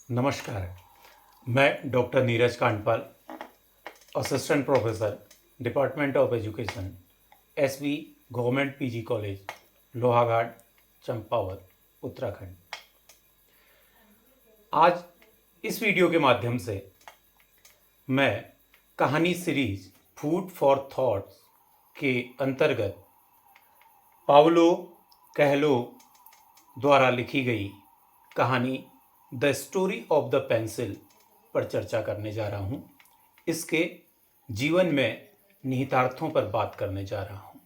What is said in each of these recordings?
नमस्कार। मैं doctor Neeraj Kandpal, assistant professor, department of education, SV government PG college, Lohaghat, Champawat, Uttarakhand. आज इस वीडियो के माध्यम से मैं कहानी सीरीज फूड फॉर थॉट्स के अंतर्गत पाउलो कोएल्हो द्वारा लिखी गई कहानी the story of the pencil पर चर्चा करने जा रहा हूँ। इसके जीवन में निहितार्थों पर बात करने जा रहा हूँ।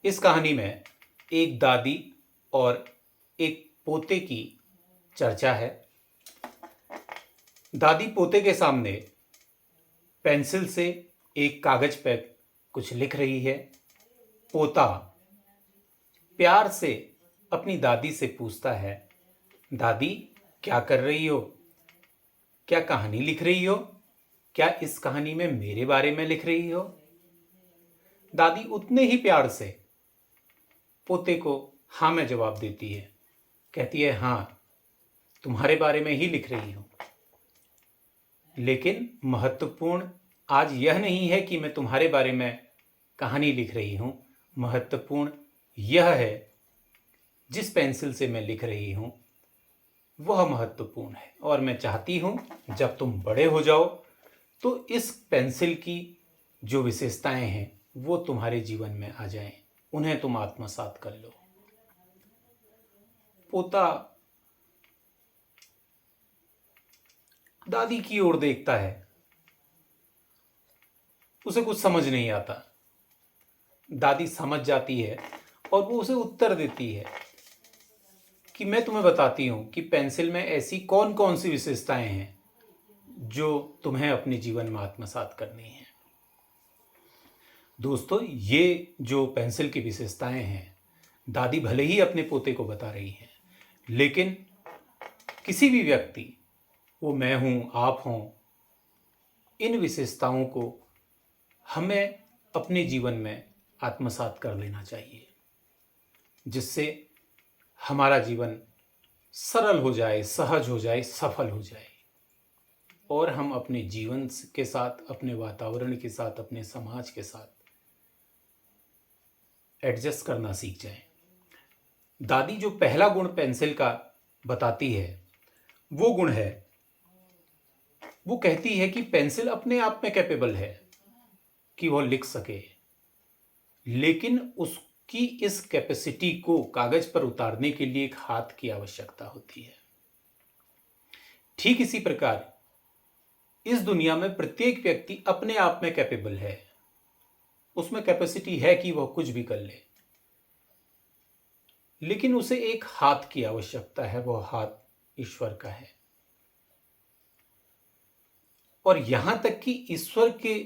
इस कहानी में एक दादी और एक पोते की चर्चा है। दादी पोते के सामने पेंसिल से एक कागज पर कुछ लिख रही है। पोता प्यार से अपनी दादी से पूछता है, दादी क्या कर रही हो? क्या कहानी लिख रही हो? क्या इस कहानी में मेरे बारे में लिख रही हो? दादी उतने ही प्यार से पोते को हाँ में जवाब देती है। कहती है, हाँ, तुम्हारे बारे में ही लिख रही हूं। लेकिन महत्वपूर्ण आज यह नहीं है कि मैं तुम्हारे बारे में कहानी लिख रही हूं। महत्वपूर्ण यह है जिस पेंसिल से मैं लिख रही हूं वह महत्वपूर्ण है, और मैं चाहती हूं जब तुम बड़े हो जाओ तो इस पेंसिल की जो विशेषताएं हैं वो तुम्हारे जीवन में आ जाएं, उन्हें तुम आत्मसात कर लो। पोता दादी की ओर देखता है, उसे कुछ समझ नहीं आता। दादी समझ जाती है और वो उसे उत्तर देती है कि मैं तुम्हें बताती हूं कि पेंसिल में ऐसी कौन कौन सी विशेषताएं हैं जो तुम्हें अपने जीवन में आत्मसात करनी है। दोस्तों, ये जो पेंसिल की विशेषताएं हैं दादी भले ही अपने पोते को बता रही हैं, लेकिन किसी भी व्यक्ति, वो मैं हूं, आप हों, इन विशेषताओं को हमें अपने जीवन में आत्मसात कर लेना चाहिए, जिससे हमारा जीवन सरल हो जाए, सहज हो जाए, सफल हो जाए, और हम अपने जीवन के साथ, अपने वातावरण के साथ, अपने समाज के साथ एडजस्ट करना सीख जाएं। दादी जो पहला गुण पेंसिल का बताती है वो गुण है, वो कहती है कि पेंसिल अपने आप में कैपेबल है कि वह लिख सके, लेकिन उसकी इस कैपेसिटी को कागज पर उतारने के लिए एक हाथ की आवश्यकता होती है। ठीक इसी प्रकार इस दुनिया में प्रत्येक व्यक्ति अपने आप में कैपेबल है, उसमें कैपेसिटी है कि वह कुछ भी कर ले, लेकिन उसे एक हाथ की आवश्यकता है। वह हाथ ईश्वर का है। और यहां तक कि ईश्वर के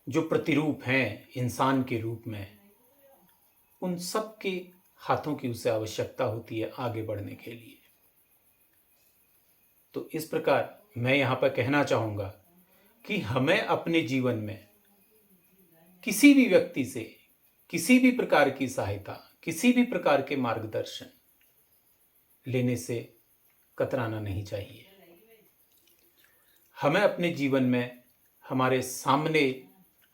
जो प्रतिरूप हैं इंसान के रूप में, उन सब के हाथों की उसे आवश्यकता होती है आगे बढ़ने के लिए। तो इस प्रकार मैं यहां पर कहना चाहूंगा कि हमें अपने जीवन में किसी भी व्यक्ति से किसी भी प्रकार की सहायता, किसी भी प्रकार के मार्गदर्शन लेने से कतराना नहीं चाहिए। हमें अपने जीवन में हमारे सामने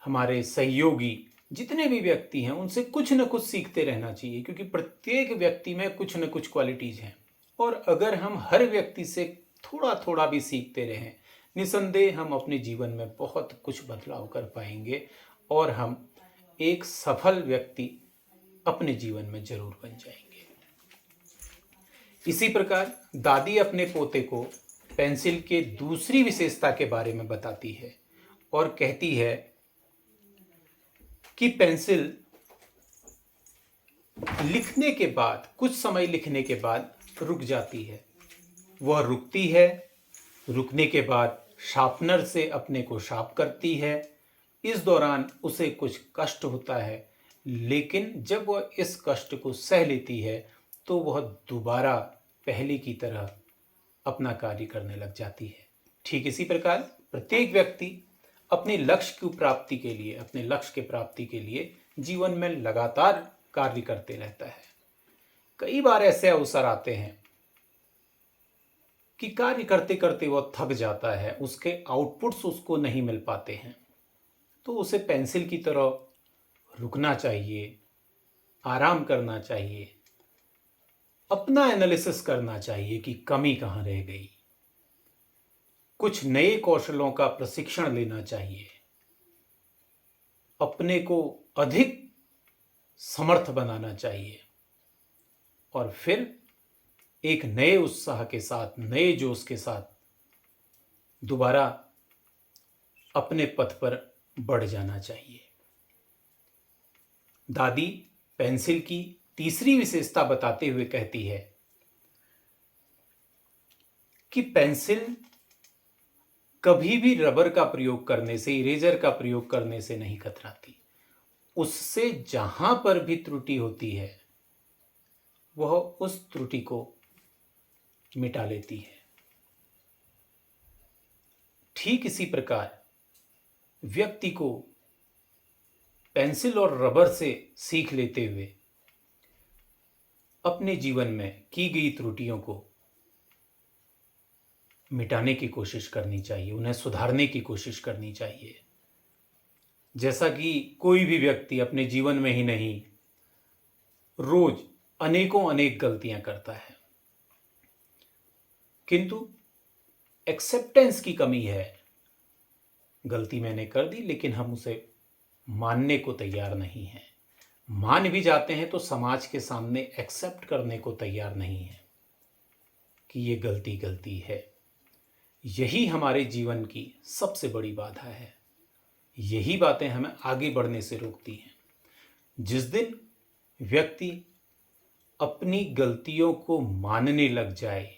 हमारे सहयोगी जितने भी व्यक्ति हैं उनसे कुछ न कुछ सीखते रहना चाहिए, क्योंकि प्रत्येक व्यक्ति में कुछ न कुछ क्वालिटीज हैं, और अगर हम हर व्यक्ति से थोड़ा थोड़ा भी सीखते रहें, निसंदेह हम अपने जीवन में बहुत कुछ बदलाव कर पाएंगे और हम एक सफल व्यक्ति अपने जीवन में जरूर बन जाएंगे। इसी प्रकार दादी अपने पोते को पेंसिल के दूसरी विशेषता के बारे में बताती है और कहती है कि पेंसिल लिखने के बाद, कुछ समय लिखने के बाद रुक जाती है। वह रुकती है, रुकने के बाद शार्पनर से अपने को शार्प करती है। इस दौरान उसे कुछ कष्ट होता है, लेकिन जब वह इस कष्ट को सह लेती है तो वह दोबारा पहले की तरह अपना कार्य करने लग जाती है। ठीक इसी प्रकार प्रत्येक व्यक्ति अपने लक्ष्य की प्राप्ति के लिए, अपने लक्ष्य के प्राप्ति के लिए जीवन में लगातार कार्य करते रहता है। कई बार ऐसे अवसर आते हैं कि कार्य करते करते वो थक जाता है, उसके आउटपुट्स उसको नहीं मिल पाते हैं, तो उसे पेंसिल की तरह रुकना चाहिए, आराम करना चाहिए, अपना एनालिसिस करना चाहिए कि कमी कहाँ रह गई, कुछ नए कौशलों का प्रशिक्षण लेना चाहिए, अपने को अधिक समर्थ बनाना चाहिए और फिर एक नए उत्साह के साथ, नए जोश के साथ दोबारा अपने पथ पर बढ़ जाना चाहिए। दादी पेंसिल की तीसरी विशेषता बताते हुए कहती है कि पेंसिल कभी भी रबर का प्रयोग करने से, इरेजर का प्रयोग करने से नहीं कतराती। उससे जहां पर भी त्रुटि होती है वह उस त्रुटि को मिटा लेती है। ठीक इसी प्रकार व्यक्ति को पेंसिल और रबर से सीख लेते हुए अपने जीवन में की गई त्रुटियों को मिटाने की कोशिश करनी चाहिए, उन्हें सुधारने की कोशिश करनी चाहिए। जैसा कि कोई भी व्यक्ति अपने जीवन में ही नहीं, रोज अनेकों अनेक गलतियां करता है, किंतु एक्सेप्टेंस की कमी है। गलती मैंने कर दी लेकिन हम उसे मानने को तैयार नहीं हैं। मान भी जाते हैं तो समाज के सामने एक्सेप्ट करने को तैयार नहीं है कि ये गलती गलती है। यही हमारे जीवन की सबसे बड़ी बाधा है। यही बातें हमें आगे बढ़ने से रोकती हैं। जिस दिन व्यक्ति अपनी गलतियों को मानने लग जाए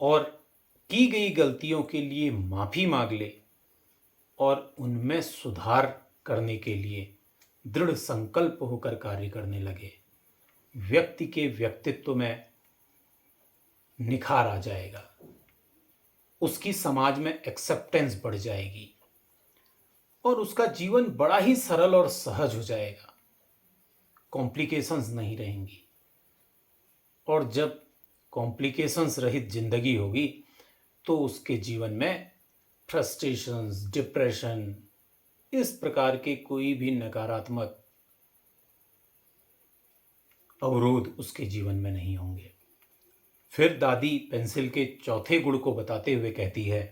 और की गई गलतियों के लिए माफ़ी मांग ले और उनमें सुधार करने के लिए दृढ़ संकल्प होकर कार्य करने लगे, व्यक्ति के व्यक्तित्व में निखार आ जाएगा, उसकी समाज में एक्सेप्टेंस बढ़ जाएगी और उसका जीवन बड़ा ही सरल और सहज हो जाएगा। कॉम्प्लिकेशंस नहीं रहेंगी। और जब कॉम्प्लिकेशंस रहित जिंदगी होगी तो उसके जीवन में फ्रस्ट्रेशंस, डिप्रेशन, इस प्रकार के कोई भी नकारात्मक अवरोध उसके जीवन में नहीं होंगे। फिर दादी पेंसिल के चौथे गुण को बताते हुए कहती है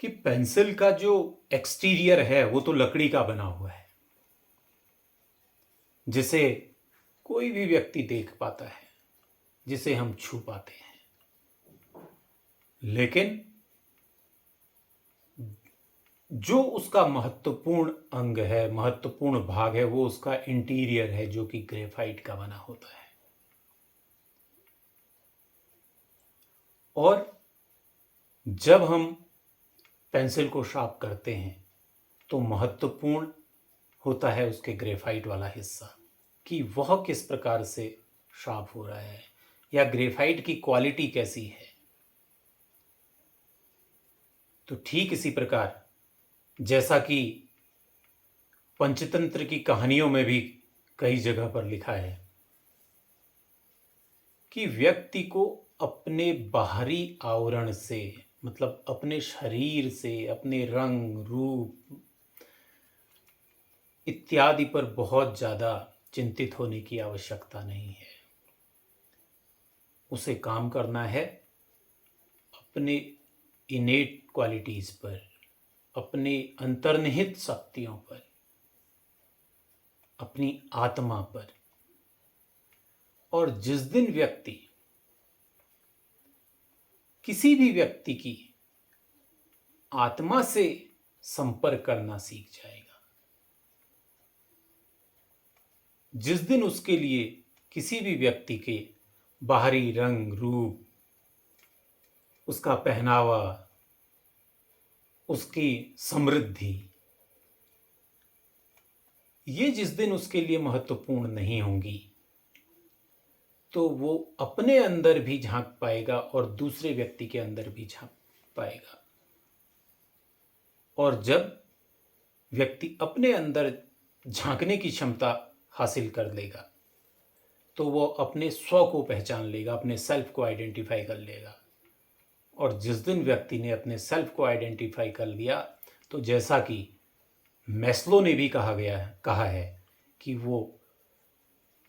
कि पेंसिल का जो एक्सटीरियर है वो तो लकड़ी का बना हुआ है, जिसे कोई भी व्यक्ति देख पाता है, जिसे हम छू पाते हैं, लेकिन जो उसका महत्वपूर्ण अंग है, महत्वपूर्ण भाग है, वो उसका इंटीरियर है, जो कि ग्रेफाइट का बना होता है। और जब हम पेंसिल को शार्प करते हैं तो महत्वपूर्ण होता है उसके ग्रेफाइट वाला हिस्सा, कि वह किस प्रकार से शार्प हो रहा है या ग्रेफाइट की क्वालिटी कैसी है। तो ठीक इसी प्रकार जैसा कि पंचतंत्र की कहानियों में भी कई जगह पर लिखा है कि व्यक्ति को अपने बाहरी आवरण से, मतलब अपने शरीर से, अपने रंग रूप इत्यादि पर बहुत ज़्यादा चिंतित होने की आवश्यकता नहीं है। उसे काम करना है अपने इनेट क्वालिटीज़ पर, अपने अंतर्निहित शक्तियों पर, अपनी आत्मा पर। और जिस दिन व्यक्ति किसी भी व्यक्ति की आत्मा से संपर्क करना सीख जाएगा, जिस दिन उसके लिए किसी भी व्यक्ति के बाहरी रंग रूप, उसका पहनावा, उसकी समृद्धि, ये जिस दिन उसके लिए महत्वपूर्ण नहीं होंगी, तो वो अपने अंदर भी झांक पाएगा और दूसरे व्यक्ति के अंदर भी झांक पाएगा। और जब व्यक्ति अपने अंदर झांकने की क्षमता हासिल कर लेगा तो वो अपने स्व को पहचान लेगा, अपने सेल्फ को आइडेंटिफाई कर लेगा। और जिस दिन व्यक्ति ने अपने सेल्फ को आइडेंटिफाई कर लिया, तो जैसा कि मैस्लो ने भी कहा है कि वो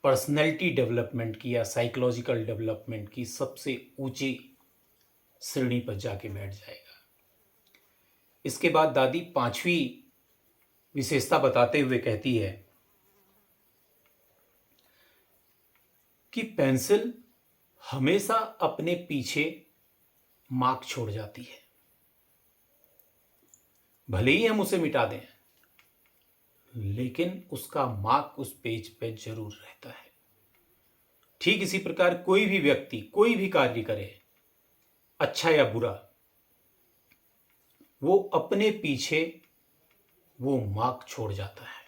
पर्सनैलिटी डेवलपमेंट की या साइकोलॉजिकल डेवलपमेंट की सबसे ऊंची श्रेणी पर जाके बैठ जाएगा। इसके बाद दादी 5वीं विशेषता बताते हुए कहती है कि पेंसिल हमेशा अपने पीछे मार्क छोड़ जाती है, भले ही हम उसे मिटा दें, लेकिन उसका मार्क उस पेज पे जरूर रहता है। ठीक इसी प्रकार कोई भी व्यक्ति कोई भी कार्य करे, अच्छा या बुरा, वो अपने पीछे वो मार्क छोड़ जाता है।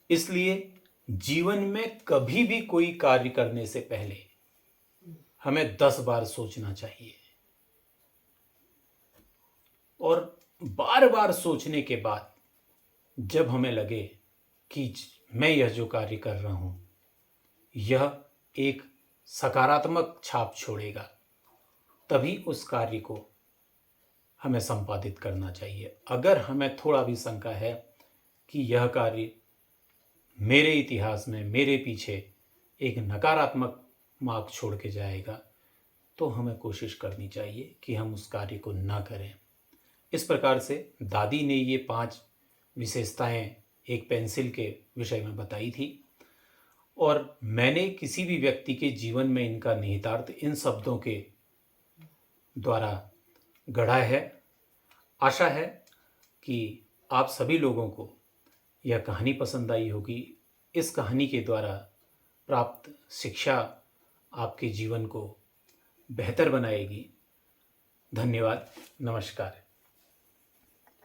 इसलिए जीवन में कभी भी कोई कार्य करने से पहले हमें 10 बार सोचना चाहिए, और बार बार सोचने के बाद जब हमें लगे कि मैं यह जो कार्य कर रहा हूं यह एक सकारात्मक छाप छोड़ेगा, तभी उस कार्य को हमें संपादित करना चाहिए। अगर हमें थोड़ा भी शंका है कि यह कार्य मेरे इतिहास में मेरे पीछे एक नकारात्मक मार्क छोड़ के जाएगा, तो हमें कोशिश करनी चाहिए कि हम उस कार्य को ना करें। इस प्रकार से दादी ने ये 5 विशेषताएं एक पेंसिल के विषय में बताई थी, और मैंने किसी भी व्यक्ति के जीवन में इनका निहितार्थ इन शब्दों के द्वारा गढ़ा है। आशा है कि आप सभी लोगों को यह कहानी पसंद आई होगी। इस कहानी के द्वारा प्राप्त शिक्षा आपके जीवन को बेहतर बनाएगी। धन्यवाद। नमस्कार।